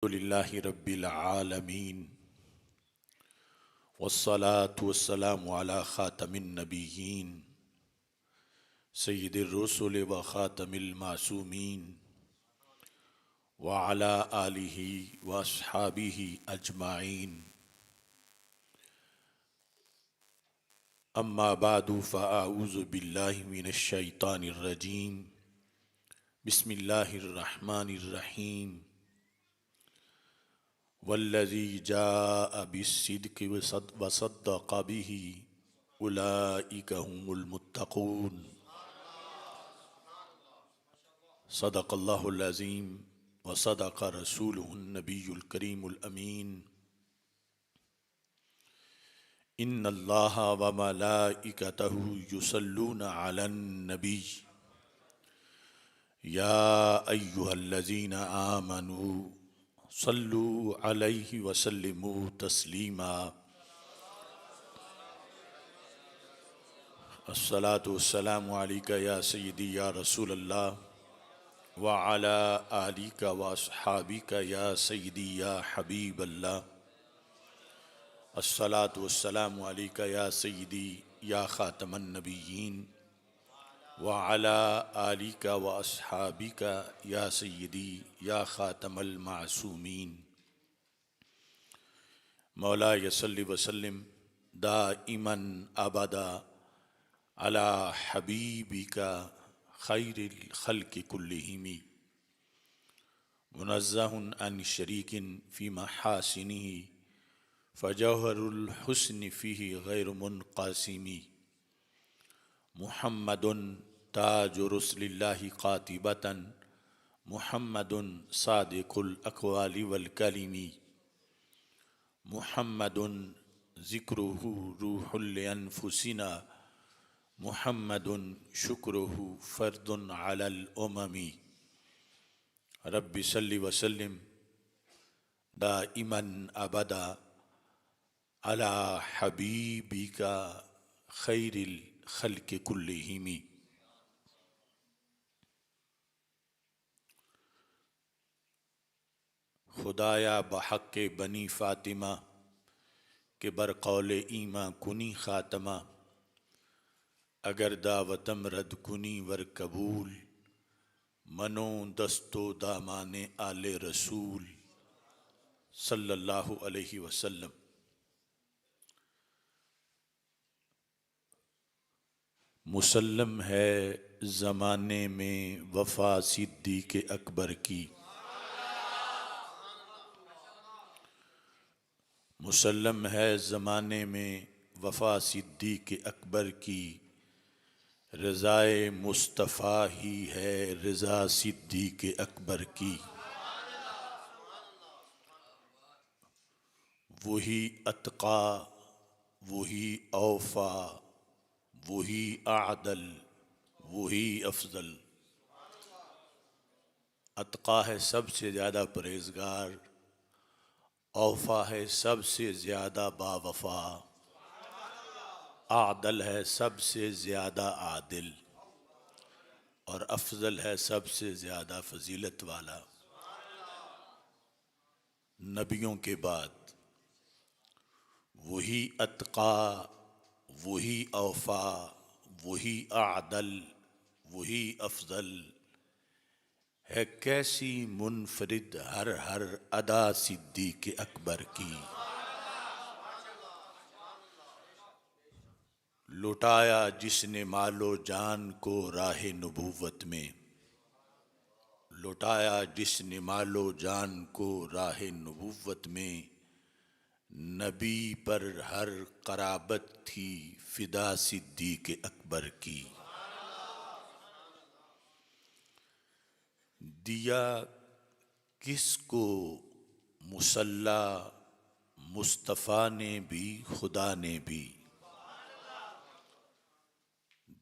للہ رب العالمین والصلاة والسلام علی خاتم النبیین سید الرسل و خاتم المعصومین وعلی آلہ واصحابہ اجمعین اما بعد فاعوذ باللہ من الشیطان الرجیم بسم اللہ الرحمن الرحیم والذی جاء بالصدق وصدق به اولئک هم المتقون صدق اللہ العظیم وصدق رسولہ النبی الکریم الامین ان اللہ وملائکتہ یصلون علی النبی یا ایہا الذین آمنوا صلوا علیہ وسلموا تسلیما الصلاة والسلام علیکہ یا سیدی یا رسول اللہ وعلی آلک واصحابک یا سیدی یا حبیب اللہ الصلاة والسلام علیکہ یا سیدی یا خاتم النبیین وعلی آلک واصحابک یا سیدی یا خاتم المعصومین مولا صلی وسلم دائما ابدا علی حبیبک خیر الخلق کلہم منزہ عن شریک فی محاسنہ فجوہر الحسن فیہ غیر منقسم محمد تاج رسل اللہ قاطبۃ محمد صادق الاقوال والکلم محمد ذکرہ روح لانفسنا محمد شکرہ فرد علی الامم رب صلی وسلم دائما ابدا علی حبیبک خیر الخلق کلہم خدایا بحق بنی فاطمہ کہ برقول ایماں کنی خاتمہ اگر دعوتم رد کنی ور قبول منو دستو دامان آل رسول صلی اللہ علیہ وسلم مسلم ہے زمانے میں وفا صدیق اکبر کی مسلم ہے زمانے میں وفا صدیق اکبر کی رضائے مصطفیٰ ہی ہے رضا صدیق اکبر کی وہی اتقا وہی اوفا وہی اعدل وہی افضل اتقا ہے سب سے زیادہ پرہیزگار اوفا ہے سب سے زیادہ باوفا اعدل ہے سب سے زیادہ عادل اور افضل ہے سب سے زیادہ فضیلت والا نبیوں کے بعد وہی اتقا وہی اوفا وہی اعدل وہی افضل ہے کیسی منفرد ہر ادا صدیق اکبر کی لٹایا جس نے مال و جان کو راہ نبوت میں لٹایا جس نے مال و جان کو راہ نبوت میں نبی پر ہر قرابت تھی فدا صدیق اکبر کی دیا کس کو مصلی مصطفیٰ نے بھی خدا نے بھی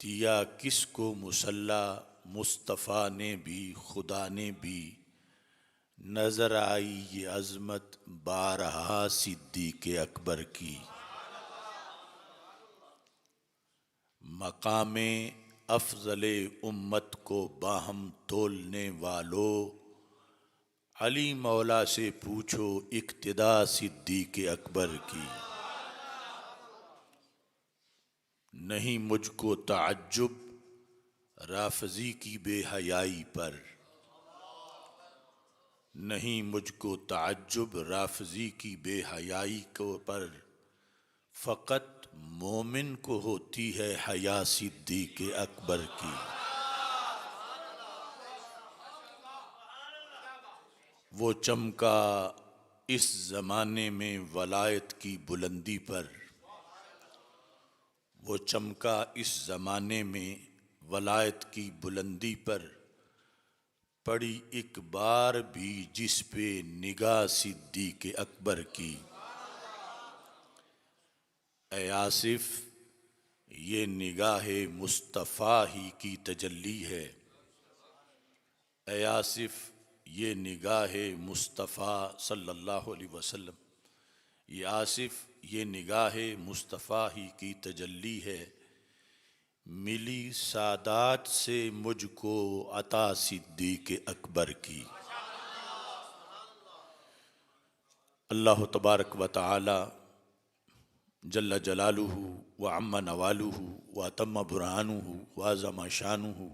دیا کس کو مصلی مصطفیٰ نے بھی خدا نے بھی نظر آئی یہ عظمت بارہا صدیق اکبر کی مقام افضل امت کو باہم تولنے والو علی مولا سے پوچھو اقتدا صدیق اکبر کی، نہیں مجھ کو تعجب رافضی کی بے حیائی پر، نہیں مجھ کو تعجب رافضی کی بے حیائی کو پر، فقط مومن کو ہوتی ہے حیا صدیق اکبر کی۔ وہ چمکا اس زمانے میں ولایت کی بلندی پر، وہ چمکا اس زمانے میں ولایت کی بلندی پر، پڑی ایک بار بھی جس پہ نگاہ صدیق اکبر کی۔ اے آصف یہ نگاہ مصطفیٰ ہی کی تجلی ہے، اے آصف یہ نگاہ مصطفیٰ صلی اللہ علیہ وسلم، یہ آصف یہ نگاہ مصطفیٰ ہی کی تجلی ہے، ملی سادات سے مجھ کو عطا صدیق اکبر کی۔ اللہ تبارک و تعالی جل جلالہ وعم نوالہ واتم برہانہ وعظم شانہ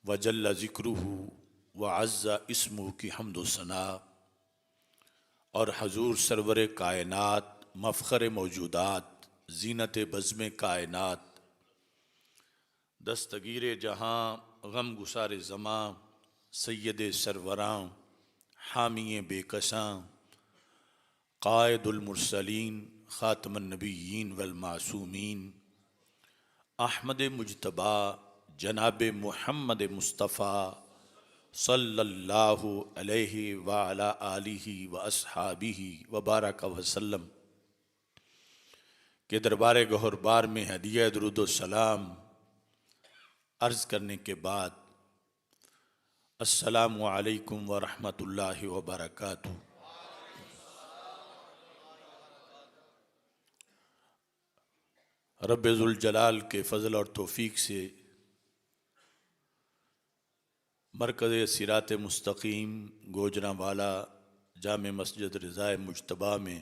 وجل ذکرہ وعز اسمہ کی حمد و ثنا، اور حضور سرور کائنات مفخر موجودات زینت بزم کائنات دستگیر جہاں غم گسار زماں سید سروراں حامی بے کساں قائد المرسلین خاتم النبیین والمعصومین احمد مجتبی جناب محمد مصطفیٰ صلی اللہ علیہ وعلی آلہ واصحابہ وبارک وسلم کے دربار گہر بار میں ہدیہ درود و سلام عرض کرنے کے بعد السلام علیکم ورحمۃ اللہ وبرکاتہ۔ رب ذوالجلال کے فضل اور توفیق سے مرکز صراط مستقیم گوجرانوالا جامع مسجد رضائے مجتبیٰ میں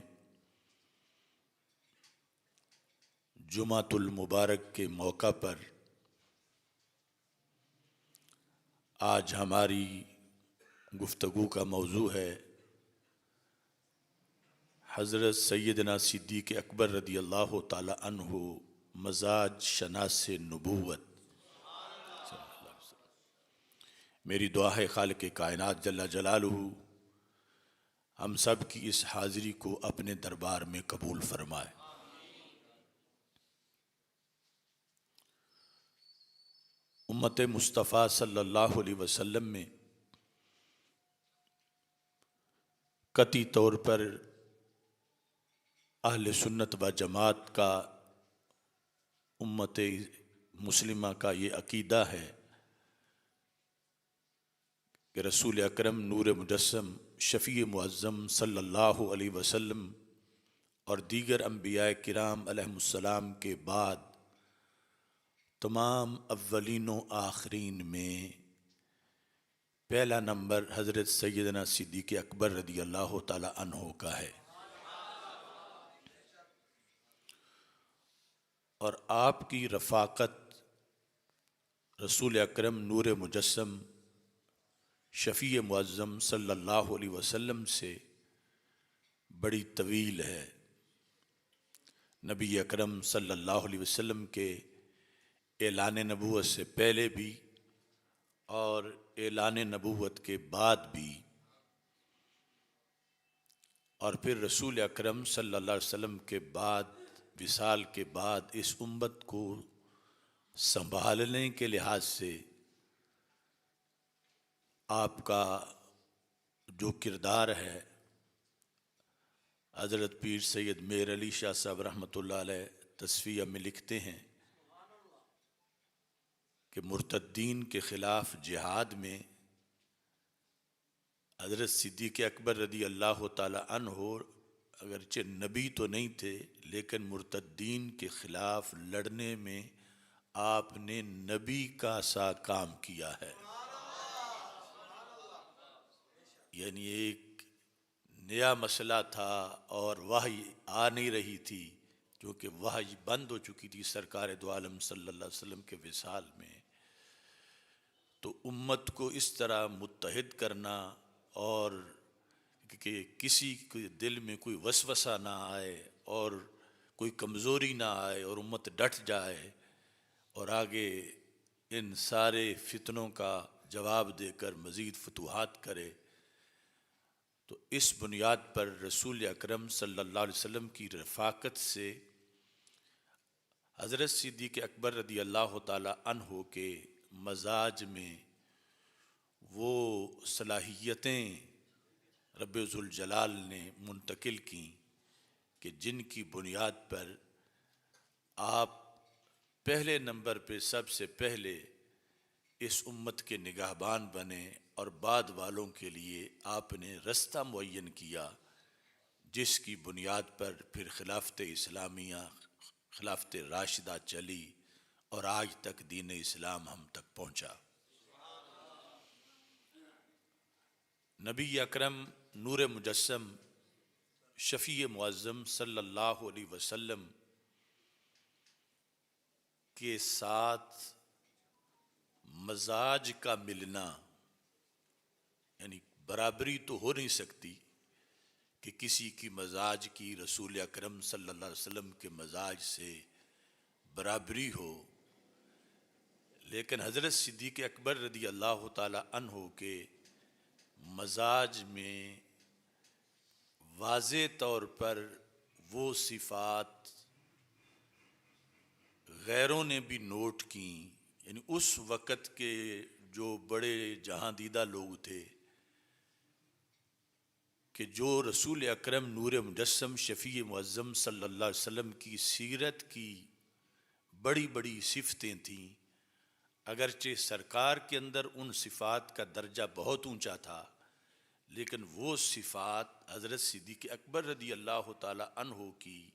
جمعۃ المبارک کے موقع پر آج ہماری گفتگو کا موضوع ہے حضرت سیدنا صدیق اکبر رضی اللہ تعالی عنہ مزاج شناس نبوت۔ میری دعا ہے خالق کائنات جل جلالہ ہم سب کی اس حاضری کو اپنے دربار میں قبول فرمائے۔ امت مصطفیٰ صلی اللہ علیہ وسلم میں قطعی طور پر اہل سنت و جماعت کا امت مسلمہ کا یہ عقیدہ ہے کہ رسول اکرم نور مجسم شفیع معظم صلی اللہ علیہ وسلم اور دیگر انبیاء کرام علیہم السلام کے بعد تمام اولین و آخرین میں پہلا نمبر حضرت سیدنا صدیق اکبر رضی اللہ تعالی عنہ کا ہے، اور آپ کی رفاقت رسول اکرم نور مجسم شفیع معظم صلی اللہ علیہ وسلم سے بڑی طویل ہے۔ نبی اکرم صلی اللہ علیہ وسلم کے اعلان نبوت سے پہلے بھی اور اعلان نبوت کے بعد بھی، اور پھر رسول اکرم صلی اللہ علیہ وسلم کے بعد وصال کے بعد اس امت کو سنبھالنے کے لحاظ سے آپ کا جو کردار ہے، حضرت پیر سید میر علی شاہ صاحب رحمۃ اللہ علیہ تصفیہ میں لکھتے ہیں کہ مرتدین کے خلاف جہاد میں حضرت صدیق اکبر رضی اللہ تعالی عنہ اگرچہ نبی تو نہیں تھے لیکن مرتدین کے خلاف لڑنے میں آپ نے نبی کا سا کام کیا ہے۔ یعنی ایک نیا مسئلہ تھا اور وحی آ نہیں رہی تھی، کیونکہ وحی بند ہو چکی تھی سرکار دو عالم صلی اللہ علیہ وسلم کے وصال میں. تو امت کو اس طرح متحد کرنا اور کہ کسی کے دل میں کوئی وسوسہ نہ آئے اور کوئی کمزوری نہ آئے اور امت ڈٹ جائے اور آگے ان سارے فتنوں کا جواب دے کر مزید فتوحات کرے. تو اس بنیاد پر رسول اکرم صلی اللہ علیہ وسلم کی رفاقت سے حضرت صدیق اکبر رضی اللہ تعالی عنہ کے مزاج میں وہ صلاحیتیں رب ذوالجلال نے منتقل کیں کہ جن کی بنیاد پر آپ پہلے نمبر پہ سب سے پہلے اس امت کے نگہبان بنے اور بعد والوں کے لیے آپ نے رستہ معین کیا، جس کی بنیاد پر پھر خلافت اسلامیہ، خلافت راشدہ چلی اور آج تک دین اسلام ہم تک پہنچا. نبی اکرم نور مجسم شفیع معظم صلی اللہ علیہ وسلم کے ساتھ مزاج کا ملنا، یعنی برابری تو ہو نہیں سکتی کہ کسی کی مزاج کی رسول اکرم صلی اللہ علیہ وسلم کے مزاج سے برابری ہو، لیکن حضرت صدیق اکبر رضی اللہ تعالی عنہ کے مزاج میں واضح طور پر وہ صفات غیروں نے بھی نوٹ کیں. یعنی اس وقت کے جو بڑے جہاں دیدہ لوگ تھے کہ جو رسول اکرم نور مجسم شفیع معظم صلی اللہ علیہ وسلم کی سیرت کی بڑی بڑی صفتیں تھیں، اگرچہ سرکار کے اندر ان صفات کا درجہ بہت اونچا تھا، لیکن وہ صفات حضرت صدیق اکبر رضی اللہ تعالی عنہ کی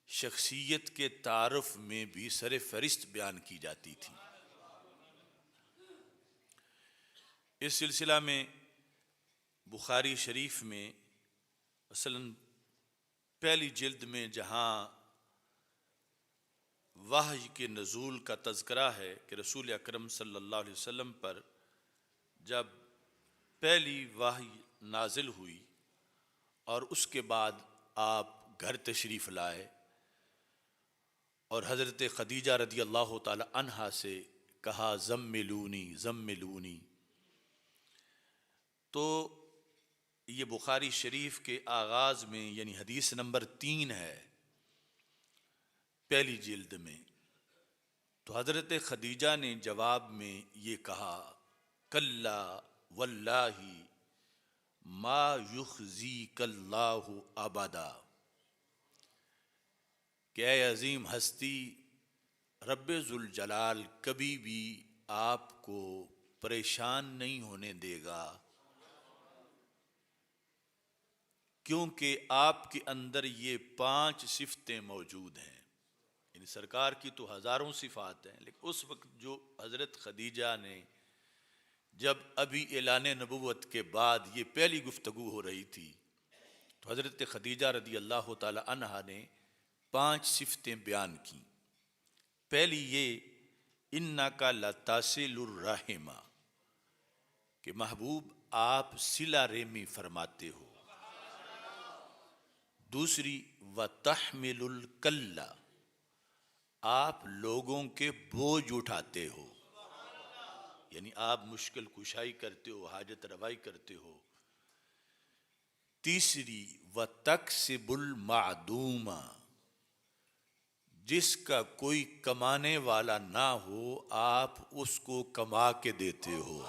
شخصیت کے تعارف میں بھی سر فہرست بیان کی جاتی تھی. اس سلسلہ میں بخاری شریف میں مثلاً پہلی جلد میں جہاں وحی کے نزول کا تذکرہ ہے کہ رسول اکرم صلی اللہ علیہ وسلم پر جب پہلی وحی نازل ہوئی اور اس کے بعد آپ گھر تشریف لائے اور حضرت خدیجہ رضی اللہ تعالی عنہا سے کہا زملونی زملونی، تو یہ بخاری شریف کے آغاز میں یعنی حدیث نمبر 3 ہے پہلی جلد میں. تو حضرت خدیجہ نے جواب میں یہ کہا کلا واللہ ما یخزیک اللہ ابدا، کہ اے عظیم ہستی رب ذوالجلال کبھی بھی آپ کو پریشان نہیں ہونے دے گا، کیونکہ آپ کے اندر یہ 5 صفتیں موجود ہیں. یعنی سرکار کی تو ہزاروں صفات ہیں، لیکن اس وقت جو حضرت خدیجہ نے جب ابھی اعلان نبوت کے بعد یہ پہلی گفتگو ہو رہی تھی، تو حضرت خدیجہ رضی اللہ تعالی عنہا نے 5 صفتیں بیان کیں. پہلی یہ انکا لتصل الرحم، کہ محبوب آپ صلہ رحمی فرماتے ہو. دوسری وتحمل الکل، آپ لوگوں کے بوجھ اٹھاتے ہو، یعنی آپ مشکل کشائی کرتے ہو، حاجت روائی کرتے ہو. تیسری وتکسب المعدوم، جس کا کوئی کمانے والا نہ ہو آپ اس کو کما کے دیتے ہو.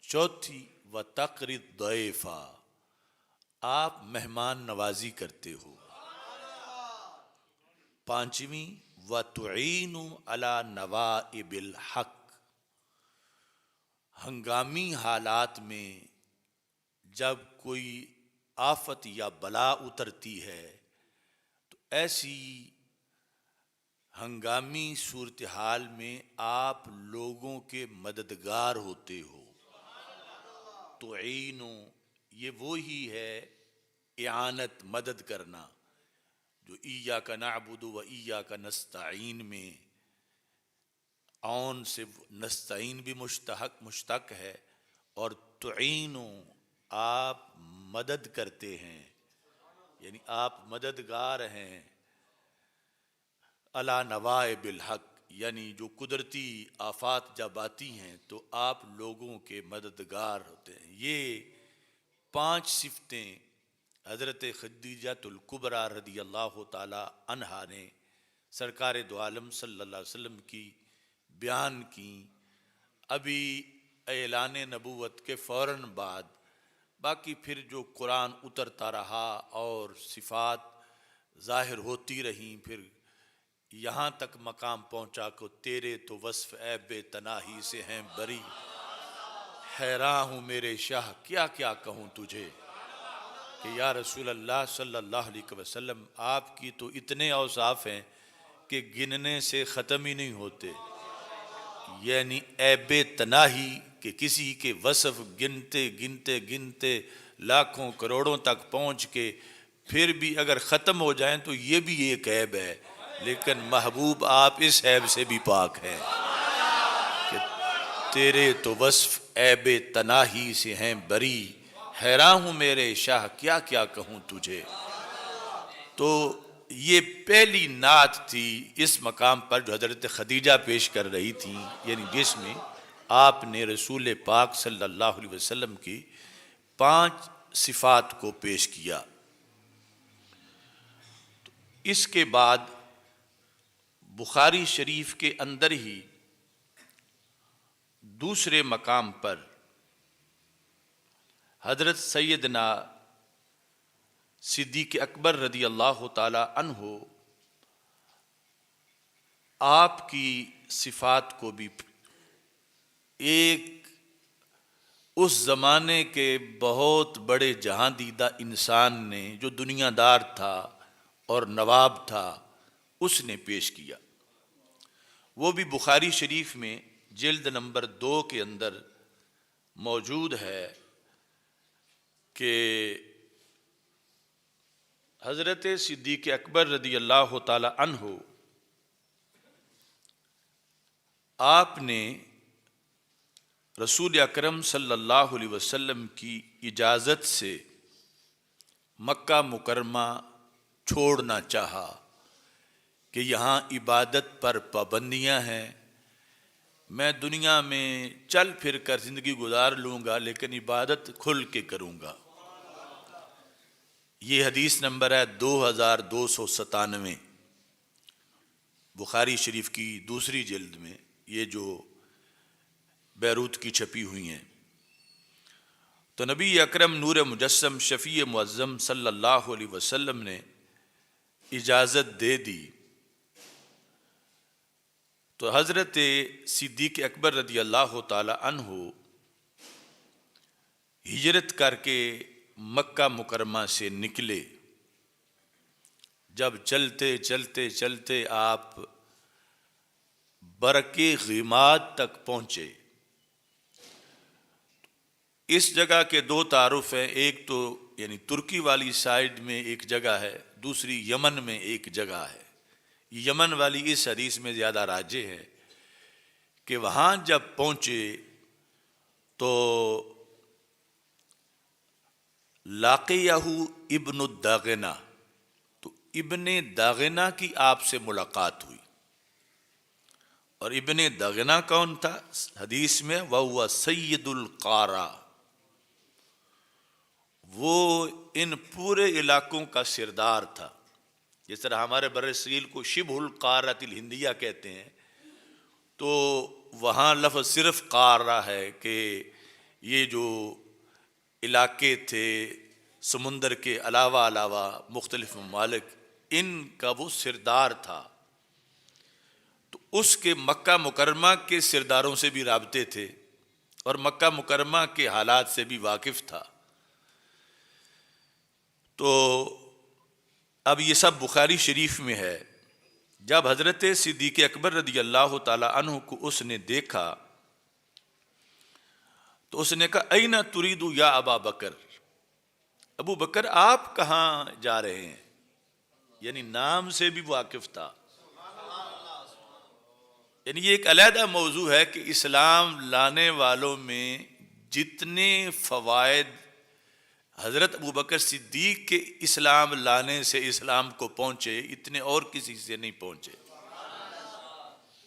چوتھی وتقری الضیف، آپ مہمان نوازی کرتے ہو. پانچویں وتعین علی نوائب الحق، ہنگامی حالات میں جب کوئی آفت یا بلا اترتی ہے تو ایسی ہنگامی صورتحال میں آپ لوگوں کے مددگار ہوتے ہو. تعینو، یہ وہی ہے اعانت، مدد کرنا، جو ایاک نعبد و ایاک نستعین میں عون سے نستعین بھی مشتق ہے، اور تعینو آپ مدد کرتے ہیں، یعنی آپ مددگار ہیں. علی نوائب الحق، یعنی جو قدرتی آفات جب آتی ہیں تو آپ لوگوں کے مددگار ہوتے ہیں. یہ 5 صفتیں حضرت خدیجہ الکبریٰ رضی اللہ تعالی عنہا نے سرکار دو عالم صلی اللہ علیہ وسلم کی بیان کی ابھی اعلان نبوت کے فوراً بعد. باقی پھر جو قرآن اترتا رہا اور صفات ظاہر ہوتی رہیں، پھر یہاں تک مقام پہنچا کہ تیرے تو وصف عیب تناہی سے ہیں بری، حیران ہوں میرے شاہ کیا کیا کہوں تجھے. کہ یا رسول اللہ صلی اللہ علیہ وسلم، آپ کی تو اتنے اوصاف ہیں کہ گننے سے ختم ہی نہیں ہوتے. یعنی عیب تناہی کہ کسی کے وصف گنتے گنتے گنتے لاکھوں کروڑوں تک پہنچ کے پھر بھی اگر ختم ہو جائیں تو یہ بھی ایک عیب ہے، لیکن محبوب آپ اس عیب سے بھی پاک ہیں کہ تیرے تو وصف عیب تناہی سے ہیں بری، حیران ہوں میرے شاہ کیا کیا کہوں تجھے. تو یہ پہلی نعت تھی اس مقام پر جو حضرت خدیجہ پیش کر رہی تھیں، یعنی جس میں آپ نے رسول پاک صلی اللہ علیہ وسلم کی 5 صفات کو پیش کیا. اس کے بعد بخاری شریف کے اندر ہی دوسرے مقام پر حضرت سیدنا صدیق اکبر رضی اللہ تعالی عنہ آپ کی صفات کو بھی ایک اس زمانے کے بہت بڑے جہاں دیدہ انسان نے جو دنیا دار تھا اور نواب تھا اس نے پیش کیا. وہ بھی بخاری شریف میں جلد نمبر 2 کے اندر موجود ہے کہ حضرت صدیق اکبر رضی اللہ تعالی عنہ آپ نے رسول اکرم صلی اللہ علیہ وسلم کی اجازت سے مکہ مکرمہ چھوڑنا چاہا کہ یہاں عبادت پر پابندیاں ہیں، میں دنیا میں چل پھر کر زندگی گزار لوں گا لیکن عبادت کھل کے کروں گا. یہ حدیث نمبر ہے 2297 بخاری شریف کی دوسری جلد میں، یہ جو بیروت کی چھپی ہوئی ہیں. تو نبی اکرم نور مجسم شفیع معظم صلی اللہ علیہ وسلم نے اجازت دے دی. تو حضرت صدیق اکبر رضی اللہ تعالی عنہ ہجرت کر کے مکہ مکرمہ سے نکلے. جب چلتے چلتے چلتے آپ برکے غیماد تک پہنچے. اس جگہ کے 2 تعارف ہیں، ایک تو یعنی ترکی والی سائیڈ میں ایک جگہ ہے، دوسری یمن میں ایک جگہ ہے. یمن والی اس حدیث میں زیادہ راجح ہے کہ وہاں جب پہنچے تو لاقیہ ابن الداغنہ، تو ابن داغنہ کی آپ سے ملاقات ہوئی. اور ابن داغنہ کون تھا؟ حدیث میں وَهُوَ سَيِّدُ الْقَارَى، وہ ان پورے علاقوں کا سردار تھا. جس طرح ہمارے بر صغیر کو شبہ القارۃ الہندیہ کہتے ہیں، تو وہاں لفظ صرف قارہ ہے کہ یہ جو علاقے تھے سمندر کے علاوہ مختلف ممالک، ان کا وہ سردار تھا. تو اس کے مکہ مکرمہ کے سرداروں سے بھی رابطے تھے اور مکہ مکرمہ کے حالات سے بھی واقف تھا. تو اب یہ سب بخاری شریف میں ہے. جب حضرت صدیق اکبر رضی اللہ تعالی عنہ کو اس نے دیکھا تو اس نے کہا اینا ترید یا ابا بکر، ابو بکر آپ کہاں جا رہے ہیں؟ یعنی نام سے بھی واقف تھا. یعنی یہ ایک علیحدہ موضوع ہے کہ اسلام لانے والوں میں جتنے فوائد حضرت ابو بکر صدیق کے اسلام لانے سے اسلام کو پہنچے اتنے اور کسی سے نہیں پہنچے.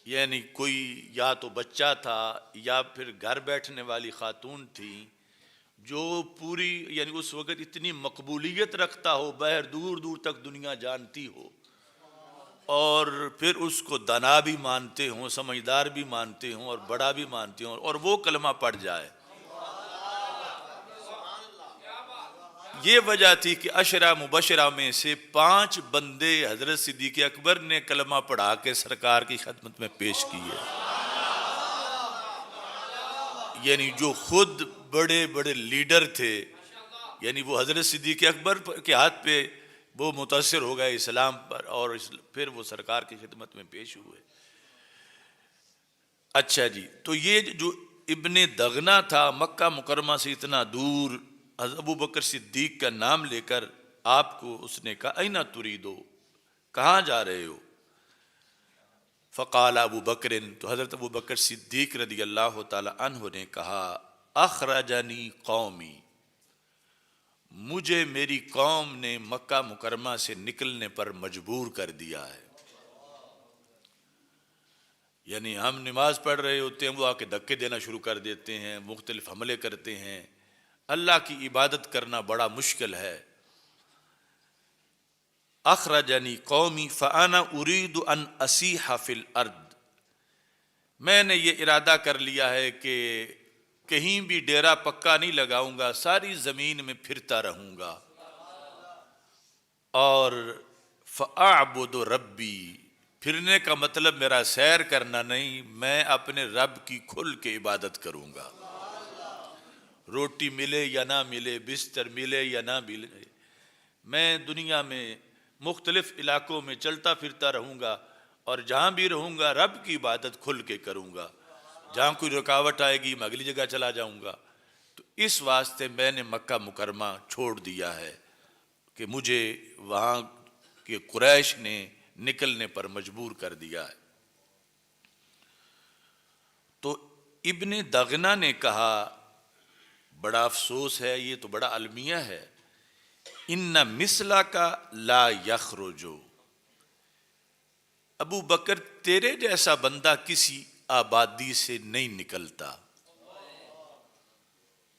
یعنی کوئی یا تو بچہ تھا یا پھر گھر بیٹھنے والی خاتون تھی جو پوری یعنی اس وقت اتنی مقبولیت رکھتا ہو، باہر دور دور تک دنیا جانتی ہو، اور پھر اس کو دانا بھی مانتے ہوں، سمجھدار بھی مانتے ہوں اور بڑا بھی مانتے ہوں، اور وہ کلمہ پڑھ جائے. یہ وجہ تھی کہ عشرہ مبشرہ میں سے 5 بندے حضرت صدیق اکبر نے کلمہ پڑھا کے سرکار کی خدمت میں پیش کیے. یعنی جو خود بڑے بڑے لیڈر تھے، یعنی وہ حضرت صدیق اکبر کے ہاتھ پہ وہ متاثر ہو گئے اسلام پر، اور پھر وہ سرکار کی خدمت میں پیش ہوئے. اچھا جی، تو یہ جو ابن دغنہ تھا مکہ مکرمہ سے اتنا دور، حضرت ابو بکر صدیق کا نام لے کر آپ کو اس نے کہا اینا تریدو، کہاں جا رہے ہو؟ فقال ابو بکر، تو حضرت ابو بکر صدیق رضی اللہ تعالی عنہ نے کہا اخرجنی قومی، مجھے میری قوم نے مکہ مکرمہ سے نکلنے پر مجبور کر دیا ہے. یعنی ہم نماز پڑھ رہے ہوتے ہیں، وہ آ کے دھکے دینا شروع کر دیتے ہیں، مختلف حملے کرتے ہیں. اللہ کی عبادت کرنا بڑا مشکل ہے. اخرجنی قومی فانا اريد ان اسیح فی الارض، میں نے یہ ارادہ کر لیا ہے کہ کہیں بھی ڈیرا پکا نہیں لگاؤں گا، ساری زمین میں پھرتا رہوں گا. اور فاعبد ربی، پھرنے کا مطلب میرا سیر کرنا نہیں، میں اپنے رب کی کھل کے عبادت کروں گا. روٹی ملے یا نہ ملے، بستر ملے یا نہ ملے، میں دنیا میں مختلف علاقوں میں چلتا پھرتا رہوں گا، اور جہاں بھی رہوں گا رب کی عبادت کھل کے کروں گا. جہاں کوئی رکاوٹ آئے گی میں اگلی جگہ چلا جاؤں گا. تو اس واسطے میں نے مکہ مکرمہ چھوڑ دیا ہے کہ مجھے وہاں کے قریش نے نکلنے پر مجبور کر دیا ہے. تو ابن دغنہ نے کہا بڑا افسوس ہے، یہ تو بڑا المیہ ہے، ان مثلا کا لا یخرجو، ابو بکر تیرے جیسا بندہ کسی آبادی سے نہیں نکلتا.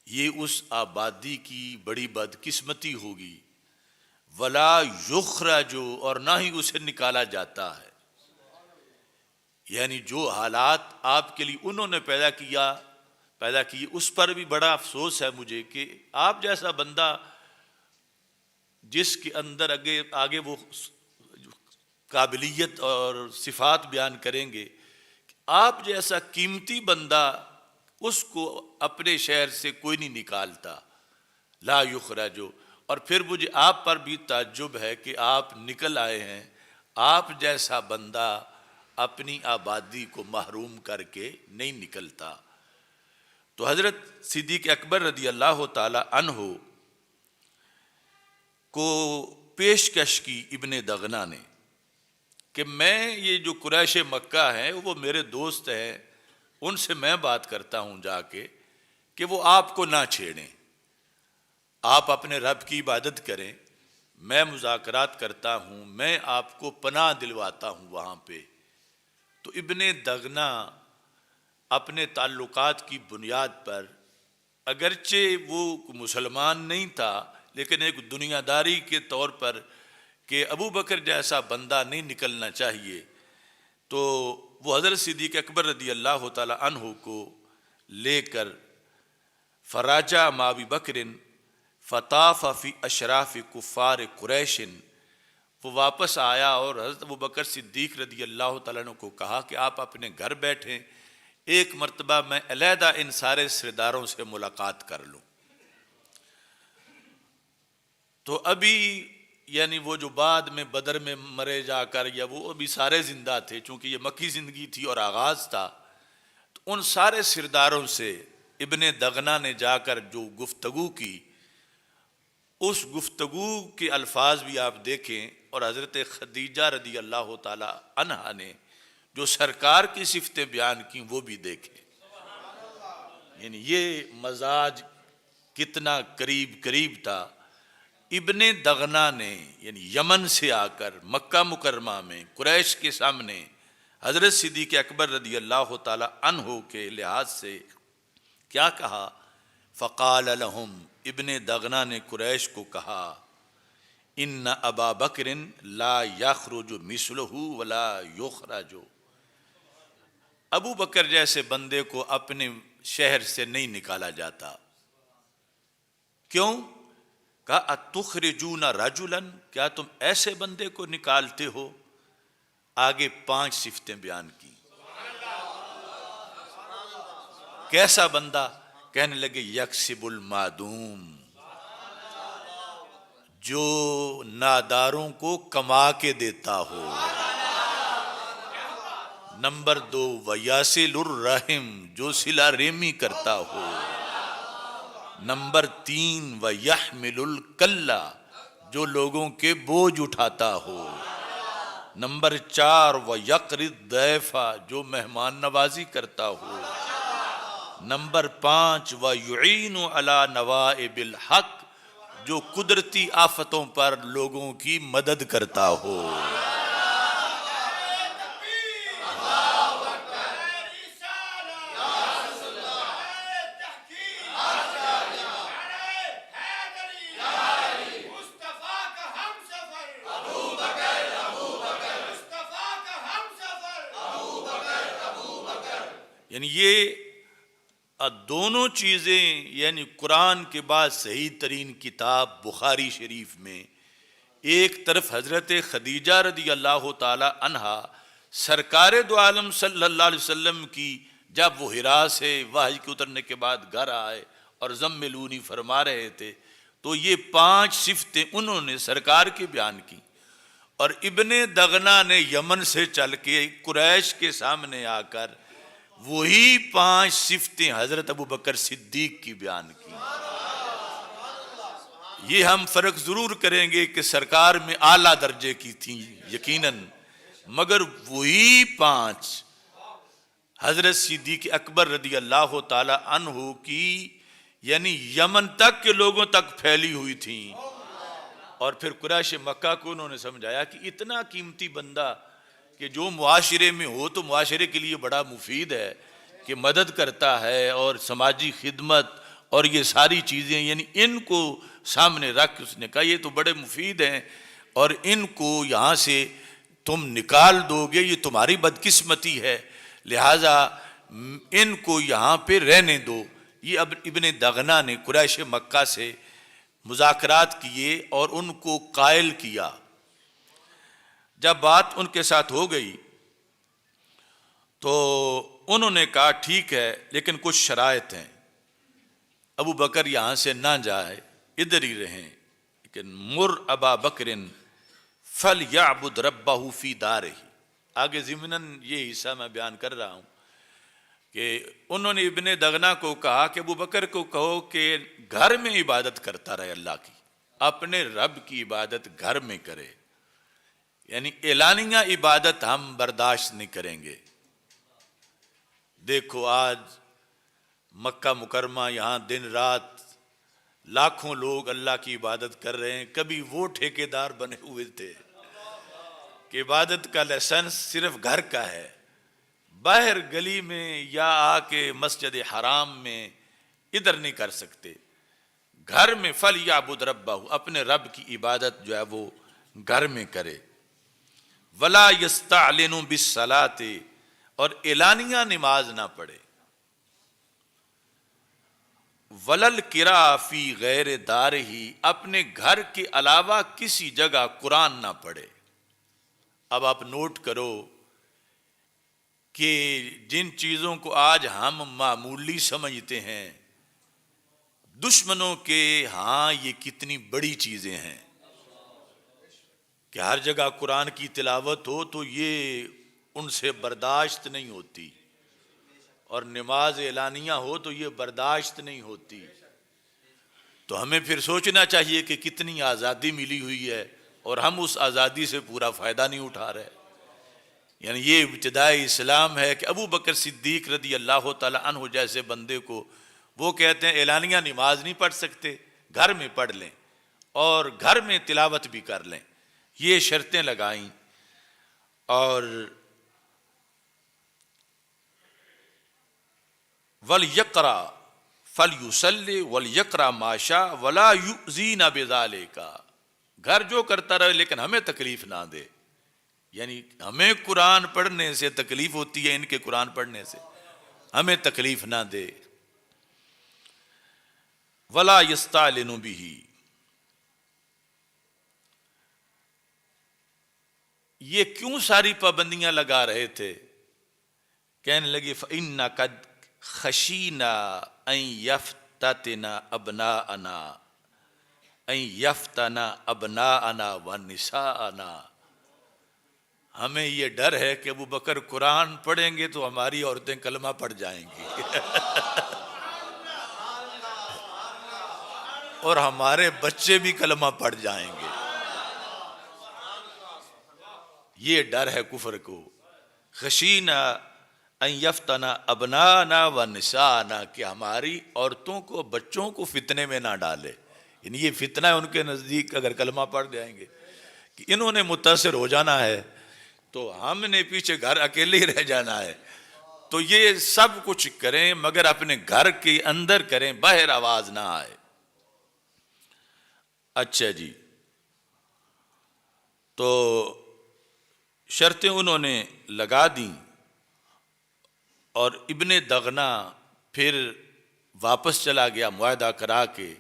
یہ اس آبادی کی بڑی بدقسمتی ہوگی. ولا یخرجو، اور نہ ہی اسے نکالا جاتا ہے. یعنی جو حالات آپ کے لیے انہوں نے پیدا کیے اس پر بھی بڑا افسوس ہے مجھے کہ آپ جیسا بندہ جس کے اندر آگے وہ قابلیت اور صفات بیان کریں گے، آپ جیسا قیمتی بندہ اس کو اپنے شہر سے کوئی نہیں نکالتا. لا یخرجو. اور پھر مجھے آپ پر بھی تعجب ہے کہ آپ نکل آئے ہیں، آپ جیسا بندہ اپنی آبادی کو محروم کر کے نہیں نکلتا. تو حضرت صدیق اکبر رضی اللہ تعالی عنہ کو پیشکش کی ابن دغنہ نے کہ میں یہ جو قریش مکہ ہیں وہ میرے دوست ہیں، ان سے میں بات کرتا ہوں جا کے کہ وہ آپ کو نہ چھیڑیں، آپ اپنے رب کی عبادت کریں، میں مذاکرات کرتا ہوں، میں آپ کو پناہ دلواتا ہوں وہاں پہ. تو ابن دغنہ اپنے تعلقات کی بنیاد پر، اگرچہ وہ مسلمان نہیں تھا لیکن ایک دنیا داری کے طور پر کہ ابو بکر جیسا بندہ نہیں نکلنا چاہیے، تو وہ حضرت صدیق اکبر رضی اللہ تعالی عنہ کو لے کر فراجہ مع ابی بکر فطاف فی اشراف کفار قریش، وہ واپس آیا اور حضرت ابو بکر صدیق رضی اللہ تعالیٰ عنہ کو کہا کہ آپ اپنے گھر بیٹھیں، ایک مرتبہ میں علیحدہ ان سارے سرداروں سے ملاقات کر لوں. تو ابھی یعنی وہ جو بعد میں بدر میں مرے جا کر، یا وہ ابھی سارے زندہ تھے، چونکہ یہ مکی زندگی تھی اور آغاز تھا، تو ان سارے سرداروں سے ابن دغنہ نے جا کر جو گفتگو کی، اس گفتگو کے الفاظ بھی آپ دیکھیں، اور حضرت خدیجہ رضی اللہ تعالی عنہا نے جو سرکار کی صفتیں بیان کی وہ بھی دیکھیں. یعنی یہ مزاج کتنا قریب قریب تھا. ابن دغنہ نے یعنی یمن سے آ کر مکہ مکرمہ میں قریش کے سامنے حضرت صدیق اکبر رضی اللہ تعالی عنہ کے لحاظ سے کیا کہا؟ فقال لهم، ابن دغنہ نے قریش کو کہا، ان ابا بکر لا یخرج مثلہ ولا یخرج، ابو بکر جیسے بندے کو اپنے شہر سے نہیں نکالا جاتا. کیوں؟ کہا اتخرجون رجلا، کیا تم ایسے بندے کو نکالتے ہو؟ آگے 5 صفتیں بیان کی. کیسا بندہ؟ کہنے لگے یکسب المعدوم، جو ناداروں کو کما کے دیتا ہو. نمبر 2 ویاسل الرحم، جو صلہ رحمی کرتا ہو. نمبر 3 ویحمل الکلہ، جو لوگوں کے بوجھ اٹھاتا ہو. نمبر 4 ویقری الضیف، جو مہمان نوازی کرتا ہو. نمبر 5 ویعین علی نوائب الحق، جو قدرتی آفتوں پر لوگوں کی مدد کرتا ہو. یعنی یہ دونوں چیزیں، یعنی قرآن کے بعد صحیح ترین کتاب بخاری شریف میں ایک طرف حضرت خدیجہ رضی اللہ تعالی عنہا سرکار دو عالم صلی اللہ علیہ وسلم کی، جب وہ حرا سے وحی کے اترنے کے بعد گھر آئے اور زملونی فرما رہے تھے، تو یہ 5 صفتیں انہوں نے سرکار کی بیان کی. اور ابن دغنہ نے یمن سے چل کے قریش کے سامنے آ کر وہی 5 صفتیں حضرت ابو بکر صدیق کی بیان کی. یہ ہم فرق ضرور کریں گے کہ سرکار میں اعلیٰ درجے کی تھیں یقیناً، مگر وہی 5 حضرت صدیق اکبر رضی اللہ تعالی عنہ کی، یعنی یمن تک کے لوگوں تک پھیلی ہوئی تھیں. اور پھر قریش مکہ کو انہوں نے سمجھایا کہ اتنا قیمتی بندہ کہ جو معاشرے میں ہو تو معاشرے کے لیے بڑا مفید ہے، کہ مدد کرتا ہے اور سماجی خدمت اور یہ ساری چیزیں، یعنی ان کو سامنے رکھ اس نے کہا یہ تو بڑے مفید ہیں، اور ان کو یہاں سے تم نکال دو گے یہ تمہاری بدقسمتی ہے، لہٰذا ان کو یہاں پہ رہنے دو. یہ اب ابن دغنہ نے قریش مکہ سے مذاکرات کیے اور ان کو قائل کیا. جب بات ان کے ساتھ ہو گئی تو انہوں نے کہا ٹھیک ہے لیکن کچھ شرائط ہیں، ابو بکر یہاں سے نہ جائے، ادھر ہی رہیں، لیکن مر ابا بکر فلیعبد ربہ فی دارہ. آگے ضمناً یہ حصہ میں بیان کر رہا ہوں کہ انہوں نے ابن دغنہ کو کہا کہ ابو بکر کو کہو کہ گھر میں عبادت کرتا رہے، اللہ کی، اپنے رب کی عبادت گھر میں کرے، یعنی اعلانیہ عبادت ہم برداشت نہیں کریں گے. دیکھو آج مکہ مکرمہ یہاں دن رات لاکھوں لوگ اللہ کی عبادت کر رہے ہیں. کبھی وہ ٹھیکیدار بنے ہوئے تھے کہ عبادت کا لائسنس صرف گھر کا ہے، باہر گلی میں یا آ کے مسجد حرام میں ادھر نہیں کر سکتے. گھر میں فلیعبد ربہ، اپنے رب کی عبادت جو ہے وہ گھر میں کرے. ولا یستعلن بالصلاۃ، اور اعلانیہ نماز نہ پڑھے. ولل قراء فی غیر دارہ، اپنے گھر کے علاوہ کسی جگہ قرآن نہ پڑھے. اب آپ نوٹ کرو کہ جن چیزوں کو آج ہم معمولی سمجھتے ہیں، دشمنوں کے ہاں یہ کتنی بڑی چیزیں ہیں. کہ ہر جگہ قرآن کی تلاوت ہو تو یہ ان سے برداشت نہیں ہوتی، اور نماز اعلانیہ ہو تو یہ برداشت نہیں ہوتی. تو ہمیں پھر سوچنا چاہیے کہ کتنی آزادی ملی ہوئی ہے اور ہم اس آزادی سے پورا فائدہ نہیں اٹھا رہے. یعنی یہ ابتدائی اسلام ہے کہ ابو بکر صدیق رضی اللہ تعالی عنہ جیسے بندے کو وہ کہتے ہیں اعلانیہ نماز نہیں پڑھ سکتے، گھر میں پڑھ لیں اور گھر میں تلاوت بھی کر لیں. یہ شرطیں لگائیں. اور وَلْيَقْرَأْ فَلْيُصَلِّ وَلْيَقْرَأْ مَا شَاءَ وَلَا يُؤْذِينَ بِذَلِكَ. گھر جو کرتا رہے لیکن ہمیں تکلیف نہ دے. یعنی ہمیں قرآن پڑھنے سے تکلیف ہوتی ہے، ان کے قرآن پڑھنے سے ہمیں تکلیف نہ دے. وَلَا يَسْتَعْلِنُ بِهِ. یہ کیوں ساری پابندیاں لگا رہے تھے؟ کہنے لگے فَإِنَّا قَدْ خَشِينَا أَن يَفْتَتِنَا أَبْنَاءَنَا أَن يَفْتَنَا أَبْنَاءَنَا وَنِسَاءَنَا. ہمیں یہ ڈر ہے کہ ابو بکر قرآن پڑھیں گے تو ہماری عورتیں کلمہ پڑھ جائیں گی اور ہمارے بچے بھی کلمہ پڑھ جائیں گے. یہ ڈر ہے کفر کو. خشینا ان یفتنا ابنانا و نساءنا، کہ ہماری عورتوں کو بچوں کو فتنے میں نہ ڈالے. یعنی یہ فتنہ ہے ان کے نزدیک اگر کلمہ پڑھ جائیں گے کہ انہوں نے متاثر ہو جانا ہے تو ہم نے پیچھے گھر اکیلے ہی رہ جانا ہے. تو یہ سب کچھ کریں مگر اپنے گھر کے اندر کریں، باہر آواز نہ آئے. اچھا جی، تو شرطیں انہوں نے لگا دیں. اور ابن دغنا پھر واپس چلا گیا معاہدہ کرا کے.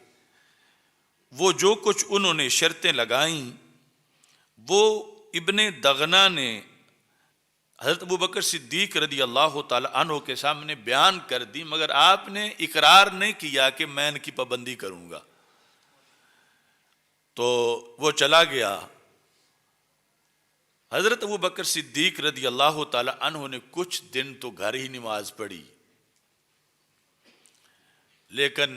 وہ جو کچھ انہوں نے شرطیں لگائیں وہ ابن دغنا نے حضرت ابو بکر صدیق رضی اللہ تعالی عنہ کے سامنے بیان کر دی، مگر آپ نے اقرار نہیں کیا کہ میں ان کی پابندی کروں گا. تو وہ چلا گیا. حضرت ابو بکر صدیق رضی اللہ تعالی عنہ نے کچھ دن تو گھر ہی نماز پڑھی، لیکن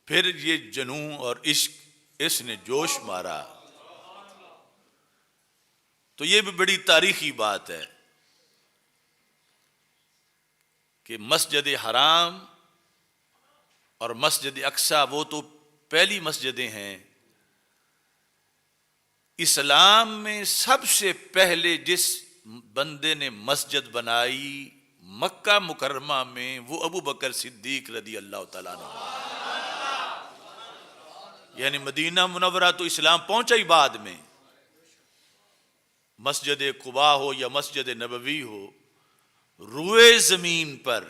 پھر یہ جنون اور عشق اس نے جوش مارا. تو یہ بھی بڑی تاریخی بات ہے کہ مسجد حرام اور مسجد اقصی وہ تو پہلی مسجدیں ہیں. اسلام میں سب سے پہلے جس بندے نے مسجد بنائی مکہ مکرمہ میں وہ ابو بکر صدیق رضی اللہ تعالیٰ عنہ. یعنی مدینہ منورہ تو اسلام پہنچا ہی بعد میں. مسجد قباء ہو یا مسجد نبوی ہو، روئے زمین پر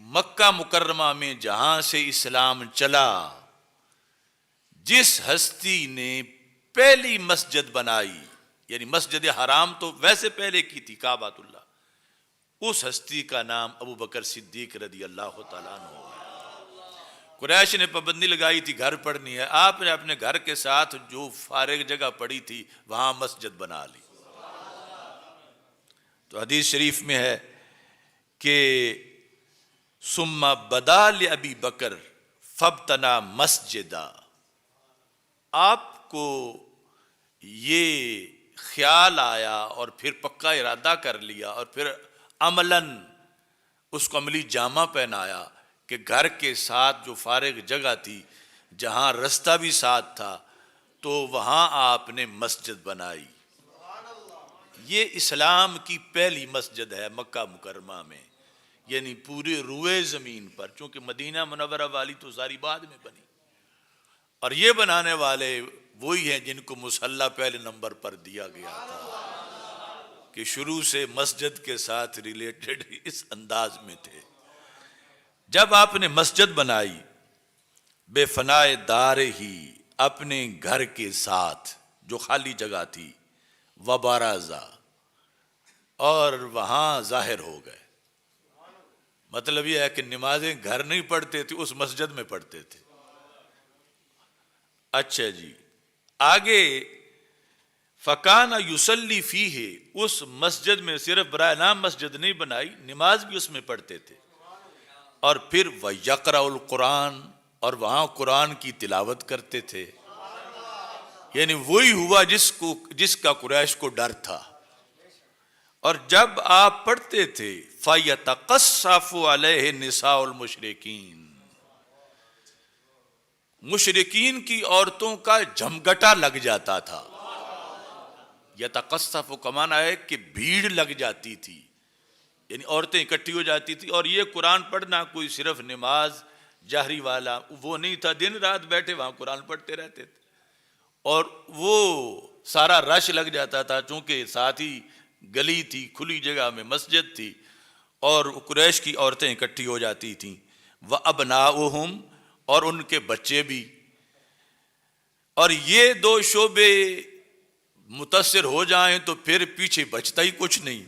مکہ مکرمہ میں جہاں سے اسلام چلا، جس ہستی نے پہلی مسجد بنائی، یعنی مسجد حرام تو ویسے پہلے کی تھی کعبۃ اللہ، اس ہستی کا نام ابو بکر صدیق رضی اللہ تعالیٰ عنہ ہے. قریش نے پابندی لگائی تھی گھر پڑھنی ہے، آپ نے اپنے گھر کے ساتھ جو فارغ جگہ پڑی تھی وہاں مسجد بنا لی. تو حدیث شریف میں ہے کہ ثم بدا لابی بکر فابتنا مسجدا. آپ کو یہ خیال آیا اور پھر پکا ارادہ کر لیا اور پھر عملاً اس کو عملی جامہ پہنایا کہ گھر کے ساتھ جو فارغ جگہ تھی جہاں رستہ بھی ساتھ تھا تو وہاں آپ نے مسجد بنائی. یہ اسلام کی پہلی مسجد ہے مکہ مکرمہ میں، یعنی پورے روئے زمین پر، چونکہ مدینہ منورہ والی تو ساری بعد میں بنی. اور یہ بنانے والے وہی ہیں جن کو مصلی پہلے نمبر پر دیا گیا تھا کہ شروع سے مسجد کے ساتھ ریلیٹڈ اس انداز میں تھے. جب آپ نے مسجد بنائی بے فنائے دار ہی، اپنے گھر کے ساتھ جو خالی جگہ تھی، وبارزہ، اور وہاں ظاہر ہو گئے. مطلب یہ ہے کہ نمازیں گھر نہیں پڑھتے تھے، اس مسجد میں پڑھتے تھے. اچھا جی، آگے فکان یصلی فیہ، اس مسجد میں صرف برائے نام مسجد نہیں بنائی، نماز بھی اس میں پڑھتے تھے، اور پھر وَيَقْرَأُ الْقُرْآنَ، اور وہاں قرآن کی تلاوت کرتے تھے. یعنی وہی ہوا جس کا قریش کو ڈر تھا. اور جب آپ پڑھتے تھے فَيَتَقَصَّفُ عَلَيْهِ نِسَاءُ الْمُشْرِكِينَ، مشرکین کی عورتوں کا جھمگٹا لگ جاتا تھا. یتقصف کا معنی ہے کہ بھیڑ لگ جاتی تھی، یعنی عورتیں اکٹھی ہو جاتی تھی. اور یہ قرآن پڑھنا کوئی صرف نماز جہری والا وہ نہیں تھا، دن رات بیٹھے وہاں قرآن پڑھتے رہتے تھے. اور وہ سارا رش لگ جاتا تھا، چونکہ ساتھ ہی گلی تھی، کھلی جگہ میں مسجد تھی، اور قریش کی عورتیں اکٹھی ہو جاتی تھیں. وَأَبْنَاؤُهُمْ، اور ان کے بچے بھی. اور یہ دو شعبے متاثر ہو جائیں تو پھر پیچھے بچتا ہی کچھ نہیں.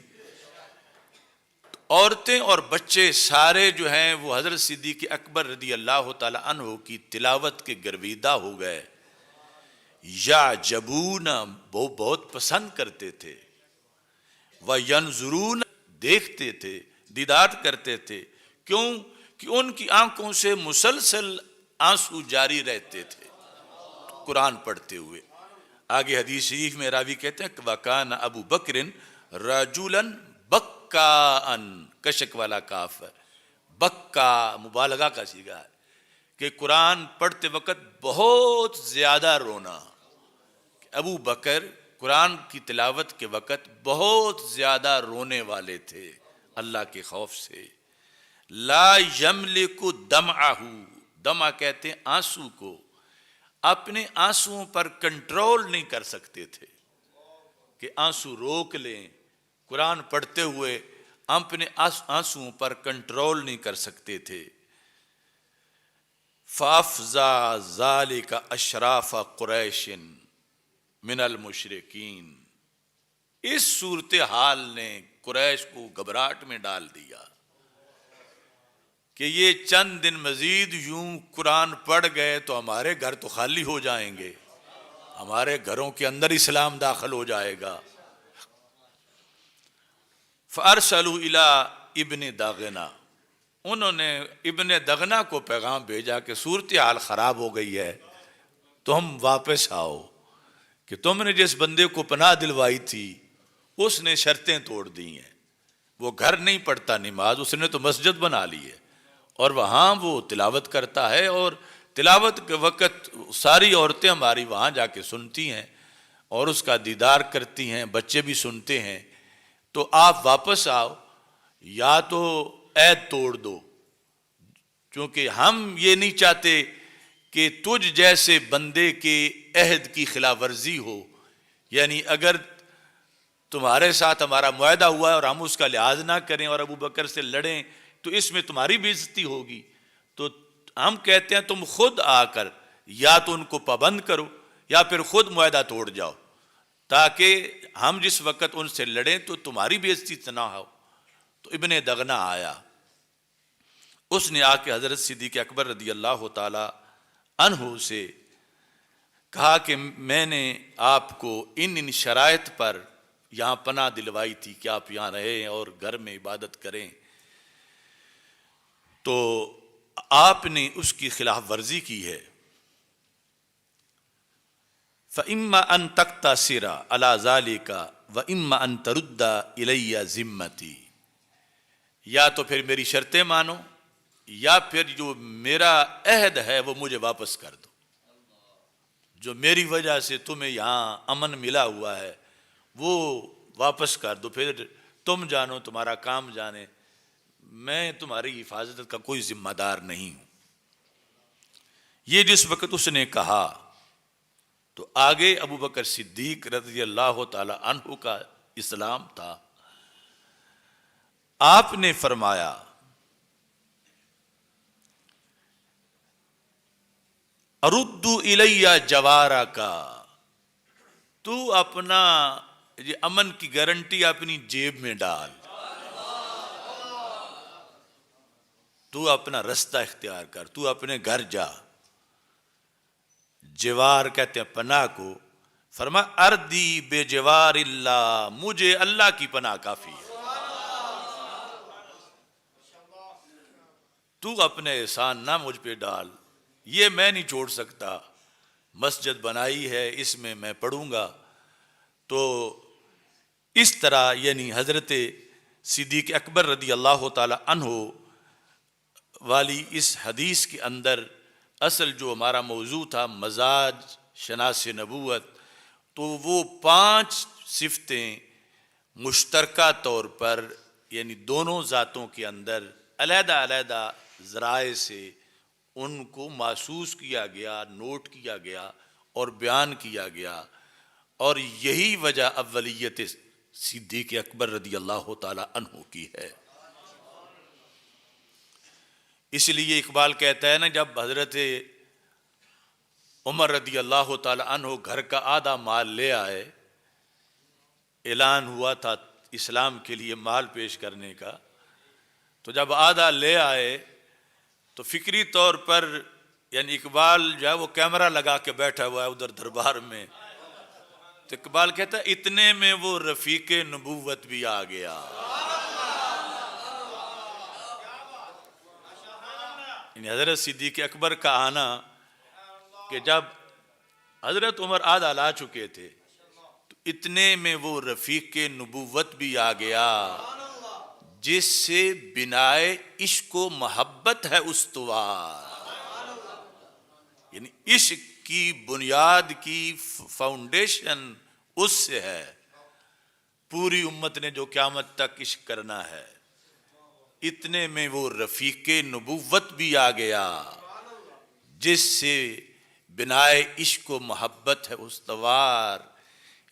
عورتیں اور بچے سارے جو ہیں وہ حضرت صدیق اکبر رضی اللہ تعالی عنہ کی تلاوت کے گرویدہ ہو گئے. یعجبون، وہ بہت پسند کرتے تھے. وینظرون، دیکھتے تھے، دیدار کرتے تھے. کیوں؟ کہ ان کی آنکھوں سے مسلسل آنسو جاری رہتے تھے قرآن پڑھتے ہوئے. آگے حدیث شریف میں راوی کہتے ہیں کہ وَكَانَ ابو بکر رَجُلًا بَكَّاءً، کشک والا کاف ہے، بکا مبالغہ کا صیغہ ہے کہ قرآن پڑھتے وقت بہت زیادہ رونا. ابو بکر قرآن کی تلاوت کے وقت بہت زیادہ رونے والے تھے اللہ کے خوف سے. لا یملک دمعہ، دمع کہتے ہیں آنسو کو، اپنے آنسوؤں پر کنٹرول نہیں کر سکتے تھے کہ آنسو روک لیں. قرآن پڑھتے ہوئے اپنے آنسوؤں پر کنٹرول نہیں کر سکتے تھے. فَأَفْزَعَ ذَلِكَ أَشْرَافَ قُرَيْشٍ مِنَ الْمُشْرِكِينَ، اس صورتحال نے قریش کو گھبراہٹ میں ڈال دیا کہ یہ چند دن مزید یوں قرآن پڑھ گئے تو ہمارے گھر تو خالی ہو جائیں گے، ہمارے گھروں کے اندر اسلام داخل ہو جائے گا. فَأَرْسَلُوا إِلَىٰ ابن دغنہ، انہوں نے ابن دغنہ کو پیغام بھیجا کہ صورتحال خراب ہو گئی ہے، تم واپس آؤ، کہ تم نے جس بندے کو پناہ دلوائی تھی اس نے شرطیں توڑ دی ہیں. وہ گھر نہیں پڑھتا نماز، اس نے تو مسجد بنا لی ہے، اور وہاں وہ تلاوت کرتا ہے، اور تلاوت کے وقت ساری عورتیں ہماری وہاں جا کے سنتی ہیں اور اس کا دیدار کرتی ہیں، بچے بھی سنتے ہیں. تو آپ واپس آؤ، یا تو عہد توڑ دو، کیونکہ ہم یہ نہیں چاہتے کہ تجھ جیسے بندے کے عہد کی خلاف ورزی ہو. یعنی اگر تمہارے ساتھ ہمارا معاہدہ ہوا ہے اور ہم اس کا لحاظ نہ کریں اور ابو بکر سے لڑیں تو اس میں تمہاری بھی عزتی ہوگی. تو ہم کہتے ہیں تم خود آ کر یا تو ان کو پابند کرو یا پھر خود معاہدہ توڑ جاؤ، تاکہ ہم جس وقت ان سے لڑیں تو تمہاری بھی عزت نہ ہو. تو ابن دغنہ آیا، اس نے آ کے حضرت صدیق اکبر رضی اللہ تعالی عنہ سے کہا کہ میں نے آپ کو ان شرائط پر یہاں پناہ دلوائی تھی کہ آپ یہاں رہیں اور گھر میں عبادت کریں، تو آپ نے اس کی خلاف ورزی کی ہے. فَإِمَّا أَن تَقْتَصِرَ عَلَى ذَلِكَ وَإِمَّا أَن تَرُدَّ إِلَيَّ ذِمَّتِي، یا تو پھر میری شرطیں مانو یا پھر جو میرا عہد ہے وہ مجھے واپس کر دو. جو میری وجہ سے تمہیں یہاں امن ملا ہوا ہے وہ واپس کر دو، پھر تم جانو، تمہارا کام جانے، میں تمہاری حفاظت کا کوئی ذمہ دار نہیں ہوں. یہ جس وقت اس نے کہا تو آگے ابو بکر صدیق رضی اللہ تعالی عنہ کا اسلام تھا. آپ نے فرمایا اردو الیہ جوارا کا، تو اپنا یہ امن کی گارنٹی اپنی جیب میں ڈال، تو اپنا رستہ اختیار کر، تو اپنے گھر جا. جوار کہتے ہیں پناہ کو، فرمایا اردی بے جوار اللہ، مجھے اللہ کی پناہ کافی ہے، تو اپنے احسان نہ مجھ پہ ڈال، یہ میں نہیں چھوڑ سکتا، مسجد بنائی ہے اس میں میں پڑھوں گا۔ تو اس طرح یعنی حضرت صدیق اکبر رضی اللہ تعالی عنہ والی اس حدیث کے اندر اصل جو ہمارا موضوع تھا مزاج شناس نبوت، تو وہ 5 صفتیں مشترکہ طور پر یعنی دونوں ذاتوں کے اندر علیحدہ علیحدہ ذرائع سے ان کو محسوس کیا گیا، نوٹ کیا گیا اور بیان کیا گیا، اور یہی وجہ اولیت صدیق اکبر رضی اللہ تعالی عنہ کی ہے۔ اس لیے اقبال کہتا ہے نا، جب حضرت عمر رضی اللہ تعالی عنہ گھر کا آدھا مال لے آئے، اعلان ہوا تھا اسلام کے لیے مال پیش کرنے کا، تو جب آدھا لے آئے تو فکری طور پر یعنی اقبال جو ہے وہ کیمرہ لگا کے بیٹھا ہوا ہے ادھر دربار میں، تو اقبال کہتا ہے اتنے میں وہ رفیق نبوت بھی آ گیا۔ یعنی حضرت صدیق اکبر کا آنا کہ جب حضرت عمر آدھا لا چکے تھے تو اتنے میں وہ رفیق نبوت بھی آ گیا جس سے بنائے عشق و محبت ہے استوار، یعنی عشق کی بنیاد کی فاؤنڈیشن اس سے ہے، پوری امت نے جو قیامت تک عشق کرنا ہے، اتنے میں وہ رفیق نبوت بھی آ گیا جس سے بنائے عشق و محبت ہے استوار،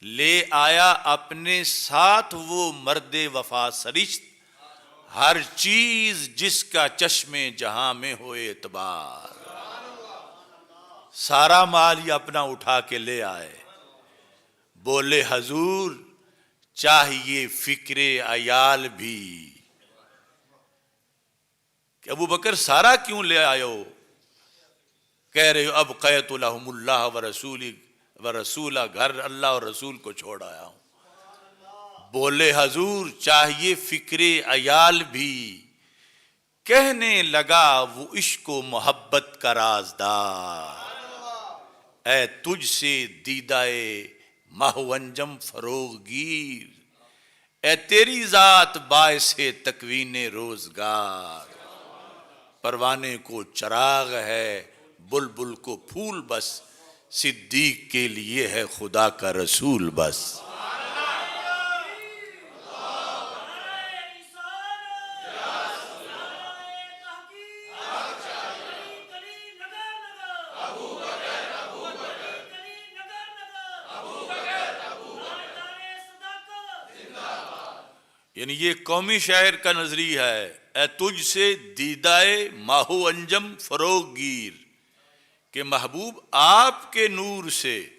لے آیا اپنے ساتھ وہ مرد وفا سرشت، ہر چیز جس کا چشم جہاں میں ہو اعتبار، سارا مال ہی اپنا اٹھا کے لے آئے، بولے حضور چاہیے فکر عیال بھی، کہ ابو بکر سارا کیوں لے آئے ہو؟ کہہ رہے ہو اب قیت لہم اللہ ورسولہ، گھر اللہ اور رسول کو چھوڑ آیا ہوں۔ بولے حضور چاہیے فکر عیال بھی، کہنے لگا وہ عشق و محبت کا رازدار، اے تجھ سے دیدائے ماہ انجم فروغ گیر، اے تیری ذات باعث تکوین روزگار، پروانے کو چراغ ہے بلبل کو پھول بس، صدیق کے لیے ہے خدا کا رسول بس۔ یعنی یہ قومی شاعر کا نظریہ ہے، اے تجھ سے دیدائے ماہو انجم فروغ گیر، کہ محبوب آپ کے نور سے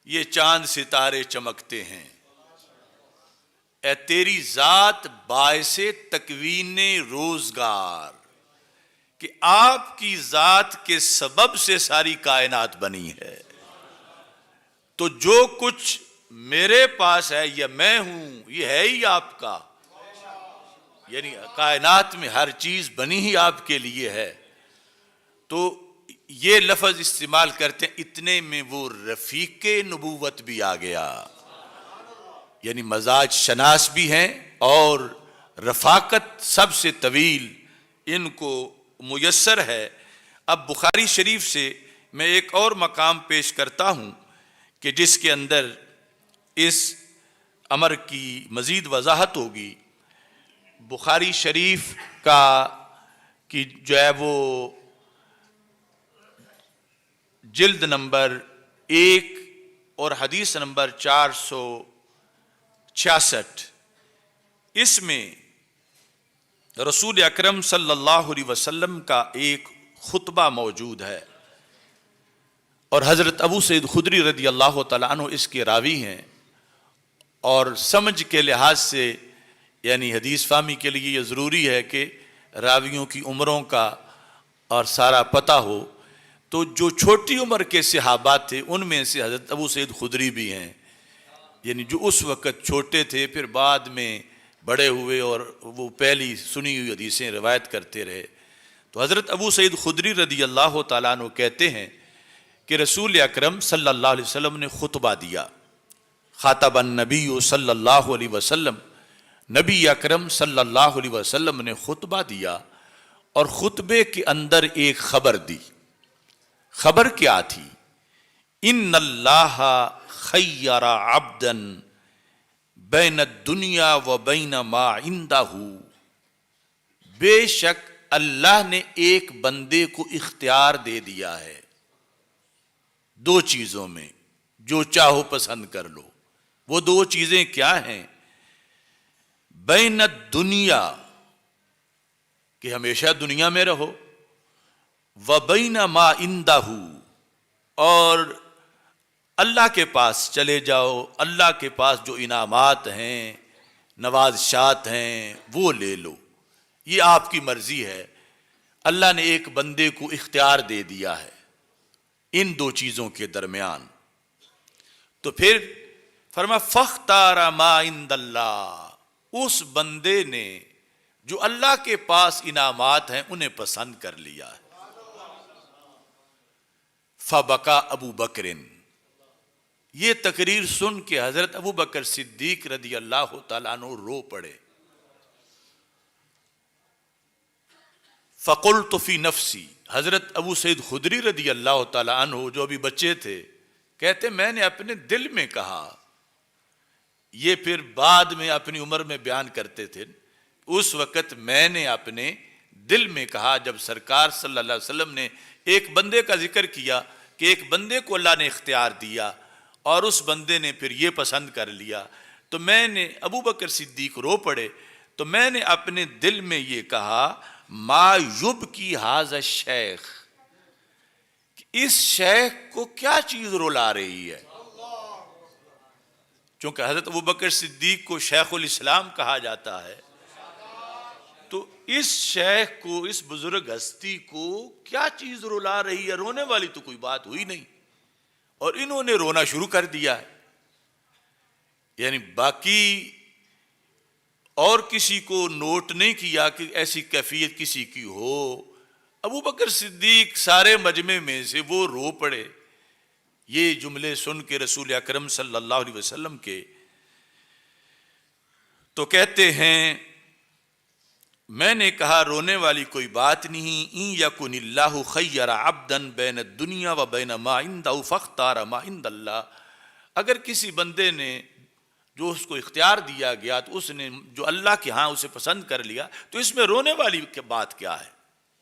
یہ چاند ستارے چمکتے ہیں، اے تیری ذات باعث تکوین روزگار، کہ آپ کی ذات کے سبب سے ساری کائنات بنی ہے، تو جو کچھ میرے پاس ہے یا میں ہوں یہ ہے ہی آپ کا، یعنی کائنات میں ہر چیز بنی ہی آپ کے لیے ہے۔ تو یہ لفظ استعمال کرتے ہیں اتنے میں وہ رفیق نبوت بھی آ گیا، یعنی مزاج شناس بھی ہیں اور رفاقت سب سے طویل ان کو میسر ہے۔ اب بخاری شریف سے میں ایک اور مقام پیش کرتا ہوں کہ جس کے اندر اس امر کی مزید وضاحت ہوگی۔ بخاری شریف کی جو ہے وہ جلد نمبر 1 اور حدیث نمبر 466، اس میں رسول اکرم صلی اللہ علیہ وسلم کا ایک خطبہ موجود ہے، اور حضرت ابو سعید خدری رضی اللہ تعالیٰ عنہ اس کے راوی ہیں، اور سمجھ کے لحاظ سے یعنی حدیث فہمی کے لیے یہ ضروری ہے کہ راویوں کی عمروں کا اور سارا پتہ ہو۔ تو جو چھوٹی عمر کے صحابہ تھے ان میں سے حضرت ابو سعید خدری بھی ہیں، یعنی جو اس وقت چھوٹے تھے پھر بعد میں بڑے ہوئے اور وہ پہلی سنی ہوئی حدیثیں روایت کرتے رہے۔ تو حضرت ابو سعید خدری رضی اللہ تعالیٰ عنہ کہتے ہیں کہ رسول اکرم صلی اللہ علیہ وسلم نے خطبہ دیا، خاطب النبی صلی اللہ علیہ وسلم، نبی اکرم صلی اللہ علیہ وسلم نے خطبہ دیا اور خطبے کے اندر ایک خبر دی۔ خبر کیا تھی؟ ان اللہ خیر عبدا بین الدنیا و بین ما عندہ، بے شک اللہ نے ایک بندے کو اختیار دے دیا ہے دو چیزوں میں، جو چاہو پسند کر لو۔ وہ دو چیزیں کیا ہیں؟ بین الدنیا، کہ ہمیشہ دنیا میں رہو، و بین ما عندہ، اور اللہ کے پاس چلے جاؤ، اللہ کے پاس جو انعامات ہیں، نوازشات ہیں، وہ لے لو۔ یہ آپ کی مرضی ہے، اللہ نے ایک بندے کو اختیار دے دیا ہے ان دو چیزوں کے درمیان۔ تو پھر فرما فاختار ما عند اللہ، اس بندے نے جو اللہ کے پاس انعامات ہیں انہیں پسند کر لیا ہے۔ فبکا ابو بکر، یہ تقریر سن کے حضرت ابو بکر صدیق رضی اللہ تعالیٰ عنہ رو پڑے۔ فقلت فی نفسی، حضرت ابو سعید خدری رضی اللہ تعالیٰ عنہ جو ابھی بچے تھے کہتے میں نے اپنے دل میں کہا، یہ پھر بعد میں اپنی عمر میں بیان کرتے تھے، اس وقت میں نے اپنے دل میں کہا جب سرکار صلی اللہ علیہ وسلم نے ایک بندے کا ذکر کیا کہ ایک بندے کو اللہ نے اختیار دیا اور اس بندے نے پھر یہ پسند کر لیا، تو میں نے، ابو بکر صدیق رو پڑے، تو میں نے اپنے دل میں یہ کہا ما یبکی ھذا الشیخ، اس شیخ کو کیا چیز رلا رہی ہے؟ چونکہ حضرت ابو بکر صدیق کو شیخ الاسلام کہا جاتا ہے، تو اس شیخ کو، اس بزرگ ہستی کو کیا چیز رلا رہی ہے؟ رونے والی تو کوئی بات ہوئی نہیں، اور انہوں نے رونا شروع کر دیا ہے۔ یعنی باقی اور کسی کو نوٹ نہیں کیا کہ ایسی کیفیت کسی کی ہو، ابو بکر صدیق سارے مجمع میں سے وہ رو پڑے یہ جملے سن کے رسول اکرم صلی اللہ علیہ وسلم کے۔ تو کہتے ہیں میں نے کہا رونے والی کوئی بات نہیں، ان یکن اللہ خیر عبدا بین الدنیا و بین ما عندہ فاختار ما عند اللہ، اگر کسی بندے نے جو اس کو اختیار دیا گیا تو اس نے جو اللہ کے ہاں اسے پسند کر لیا، تو اس میں رونے والی بات کیا ہے؟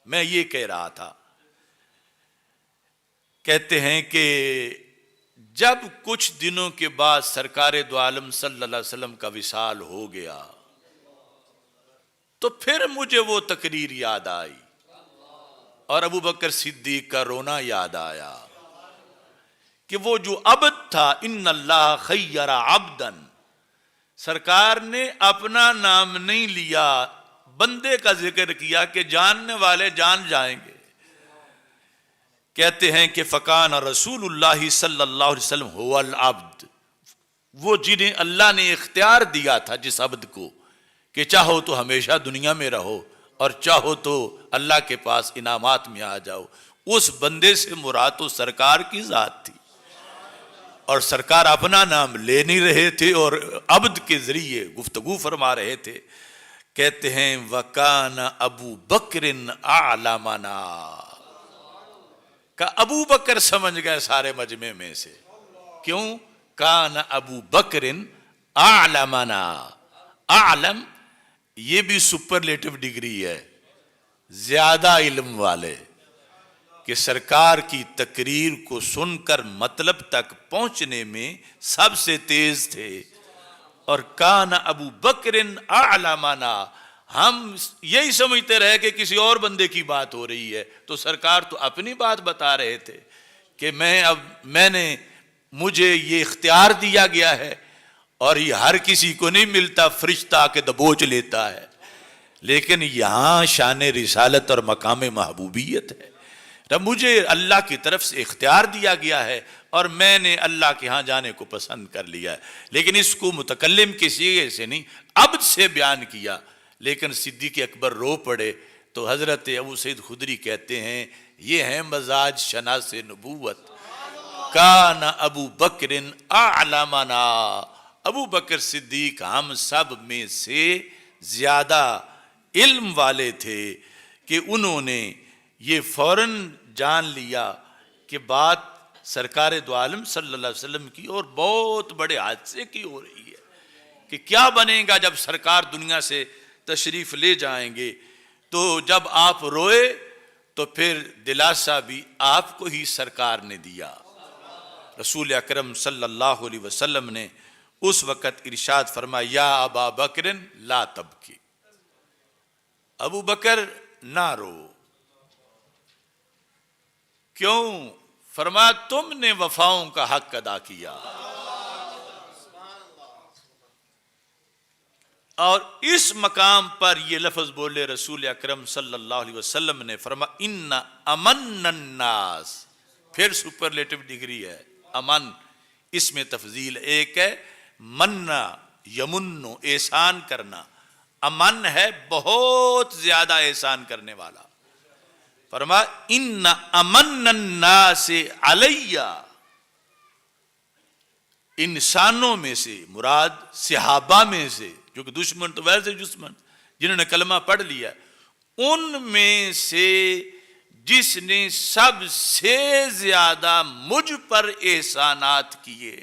میں یہ کہہ رہا تھا۔ کہتے ہیں کہ جب کچھ دنوں کے بعد سرکار دو عالم صلی اللہ علیہ وسلم کا وصال ہو گیا تو پھر مجھے وہ تقریر یاد آئی اور ابو بکر صدیق کا رونا یاد آیا کہ وہ جو عبد تھا، ان اللہ خیر عبدا، سرکار نے اپنا نام نہیں لیا، بندے کا ذکر کیا کہ جاننے والے جان جائیں گے۔ کہتے ہیں کہ فکان رسول اللہ صلی اللہ علیہ وسلم هو العبد، وہ جنہیں اللہ نے اختیار دیا تھا، جس عبد کو کہ چاہو تو ہمیشہ دنیا میں رہو اور چاہو تو اللہ کے پاس انعامات میں آ جاؤ، اس بندے سے مراد تو سرکار کی ذات تھی، اور سرکار اپنا نام لے نہیں رہے تھے اور عبد کے ذریعے گفتگو فرما رہے تھے۔ کہتے ہیں وَكَانَ أَبُو بَكْرٍ أَعْلَمَنَا، کہ ابو بکر سمجھ گئے سارے مجمع میں سے۔ کیوں؟ کان ابو بکر اعلمنا، اعلم یہ بھی سپرلیٹو ڈگری ہے، زیادہ علم والے، کہ سرکار کی تقریر کو سن کر مطلب تک پہنچنے میں سب سے تیز تھے۔ اور کان ابو بکر اعلمنا، ہم یہی سمجھتے رہے کہ کسی اور بندے کی بات ہو رہی ہے، تو سرکار تو اپنی بات بتا رہے تھے کہ مجھے یہ اختیار دیا گیا ہے اور یہ ہر کسی کو نہیں ملتا، فرشتہ کے دبوچ لیتا ہے، لیکن یہاں شان رسالت اور مقام محبوبیت ہے۔ جب مجھے اللہ کی طرف سے اختیار دیا گیا ہے اور میں نے اللہ کے ہاں جانے کو پسند کر لیا ہے، لیکن اس کو متکلم کے صیغے سے نہیں عبد سے بیان کیا۔ لیکن صدیق اکبر رو پڑے تو حضرت ابو سعید خدری کہتے ہیں یہ ہے مزاج شناس نبوت، کان ابو بکر اعلمنا، ابو بکر صدیق ہم سب میں سے زیادہ علم والے تھے کہ انہوں نے یہ فوراً جان لیا کہ بات سرکار دو عالم صلی اللہ علیہ وسلم کی اور بہت بڑے حادثے کی ہو رہی ہے کہ کیا بنے گا جب سرکار دنیا سے تشریف لے جائیں گے۔ تو جب آپ روئے تو پھر دلاسا بھی آپ کو ہی سرکار نے دیا۔ رسول اکرم صلی اللہ علیہ وسلم نے اس وقت ارشاد فرمایا یا ابا بکر لا تبکی، ابو بکر نہ رو۔ کیوں؟ فرمایا تم نے وفاؤں کا حق ادا کیا۔ اور اس مقام پر یہ لفظ بولے رسول اکرم صلی اللہ علیہ وسلم نے، فرمایا ان امن الناس، پھر سپرلیٹو ڈگری ہے، امن اس میں تفضیل ایک ہے، مننا یمنو احسان کرنا، امن ہے بہت زیادہ احسان کرنے والا۔ فرمایا ان امن الناس علیہ، انسانوں میں سے مراد صحابہ میں سے، جو کہ دشمن تو ویسے دشمن جنہوں نے کلمہ پڑھ لیا، ان میں سے جس نے سب سے زیادہ مجھ پر احسانات کیے،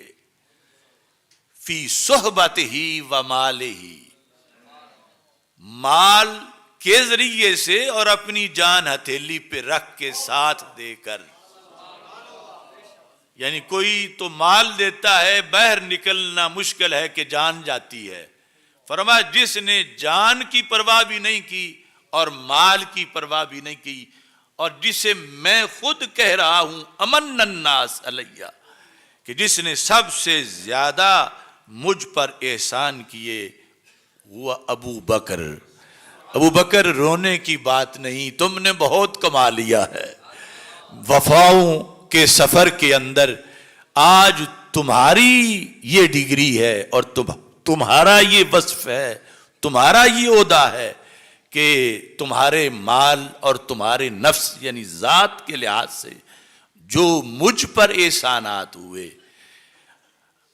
فی صحبتہ و مالہ، مال کے ذریعے سے اور اپنی جان ہتھیلی پہ رکھ کے ساتھ دے کر، یعنی کوئی تو مال دیتا ہے باہر نکلنا مشکل ہے کہ جان جاتی ہے، فرمایا جس نے جان کی پرواہ بھی نہیں کی اور مال کی پرواہ بھی نہیں کی، اور جسے میں خود کہہ رہا ہوں امن الناس علیہ، کہ جس نے سب سے زیادہ مجھ پر احسان کیے وہ ابو بکر۔ ابو بکر رونے کی بات نہیں، تم نے بہت کما لیا ہے وفاؤں کے سفر کے اندر، آج تمہاری یہ ڈگری ہے اور تمہارا یہ وصف ہے، تمہارا یہ عہدہ ہے کہ تمہارے مال اور تمہارے نفس یعنی ذات کے لحاظ سے جو مجھ پر احسانات ہوئے۔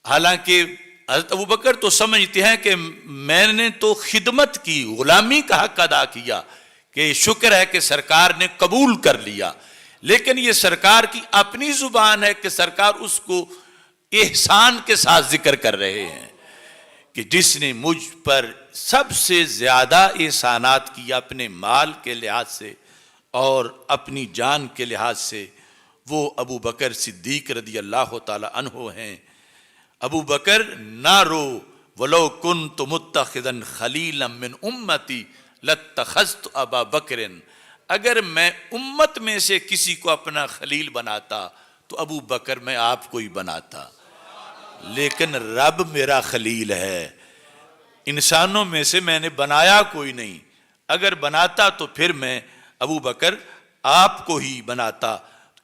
حالانکہ حضرت ابو بکر تو سمجھتے ہیں کہ میں نے تو خدمت کی، غلامی کا حق ادا کیا، کہ شکر ہے کہ سرکار نے قبول کر لیا، لیکن یہ سرکار کی اپنی زبان ہے کہ سرکار اس کو احسان کے ساتھ ذکر کر رہے ہیں کہ جس نے مجھ پر سب سے زیادہ احسانات کیا اپنے مال کے لحاظ سے اور اپنی جان کے لحاظ سے، وہ ابو بکر صدیق رضی اللہ تعالی عنہ ہیں۔ ابو بکر نہ رو، وَلَوْ كُنْتُ مُتَّخِذًا خَلِيلًا مِّنْ أُمَّتِي لَاتَّخَذْتُ أَبَا بَكْرٍ، اگر میں امت میں سے کسی کو اپنا خلیل بناتا تو ابو بکر میں آپ کو ہی بناتا، لیکن رب میرا خلیل ہے، انسانوں میں سے میں نے بنایا کوئی نہیں، اگر بناتا تو پھر میں ابو بکر آپ کو ہی بناتا۔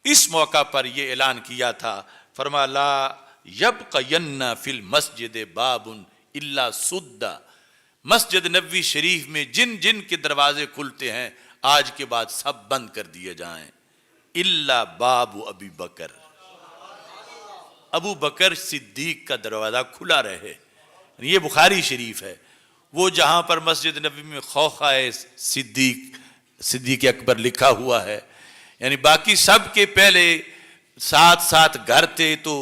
اس موقع پر یہ اعلان کیا تھا، فرمایا لا یبقین فی المسجد باب الا سد، مسجد نبوی شریف میں جن جن کے دروازے کھلتے ہیں آج کے بعد سب بند کر دیے جائیں، الا باب ابی بکر، ابو بکر صدیق کا دروازہ کھلا رہے۔ یہ بخاری شریف ہے، وہ جہاں پر مسجد نبوی میں خوخہ صدیق اکبر لکھا ہوا ہے، یعنی باقی سب کے پہلے ساتھ ساتھ گھر تھے تو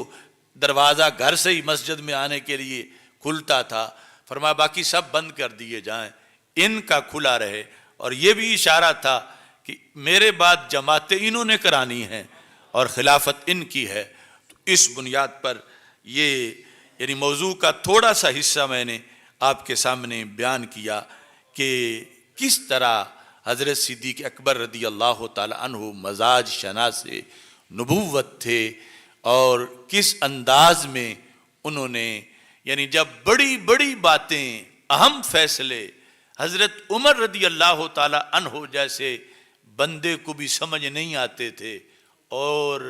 دروازہ گھر سے ہی مسجد میں آنے کے لیے کھلتا تھا، فرمایا باقی سب بند کر دیے جائیں، ان کا کھلا رہے۔ اور یہ بھی اشارہ تھا کہ میرے بعد جماعتیں انہوں نے کرانی ہیں اور خلافت ان کی ہے۔ تو اس بنیاد پر یہ یعنی موضوع کا تھوڑا سا حصہ میں نے آپ کے سامنے بیان کیا کہ کس طرح حضرت صدیق اکبر رضی اللہ تعالی عنہ مزاج شناس نبوت تھے اور کس انداز میں انہوں نے یعنی جب بڑی بڑی باتیں، اہم فیصلے حضرت عمر رضی اللہ تعالی عنہ جیسے بندے کو بھی سمجھ نہیں آتے تھے، اور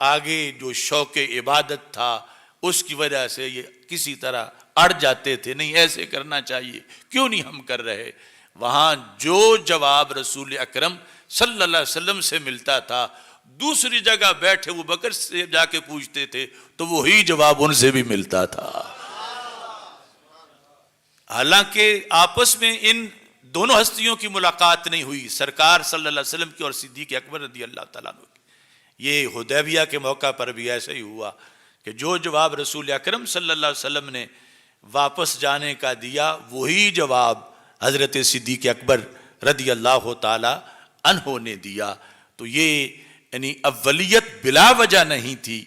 آگے جو شوق عبادت تھا اس کی وجہ سے یہ کسی طرح اڑ جاتے تھے، نہیں ایسے کرنا چاہیے، کیوں نہیں ہم کر رہے؟ وہاں جو جواب رسول اکرم صلی اللہ علیہ وسلم سے ملتا تھا، دوسری جگہ بیٹھے ابو بکر سے جا کے پوچھتے تھے تو وہی جواب ان سے بھی ملتا تھا۔ حالانکہ آپس میں ان دونوں ہستیوں کی ملاقات نہیں ہوئی، سرکار صلی اللہ علیہ وسلم کی اور صدیق اکبر رضی اللہ تعالیٰ عنہ کی۔ یہ حدیبیہ کے موقع پر بھی ایسے ہی ہوا کہ جو جواب رسول اکرم صلی اللہ علیہ وسلم نے واپس جانے کا دیا، وہی جواب حضرت صدیق اکبر رضی اللہ تعالیٰ عنہ نے دیا۔ تو یہ یعنی اولیت بلا وجہ نہیں تھی،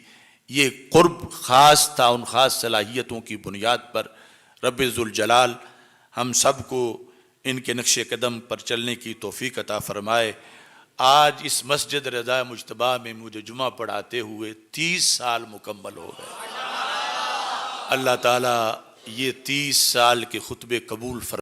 یہ قرب خاص تھا، ان خاص صلاحیتوں کی بنیاد پر۔ رب ذوالجلال ہم سب کو ان کے نقش قدم پر چلنے کی توفیق عطا فرمائے۔ آج اس مسجد رضا مجتبیٰ میں مجھے جمعہ پڑھاتے ہوئے 30 سال مکمل ہو گئے۔ اللہ تعالیٰ یہ 30 سال کے خطبے قبول فرمائے۔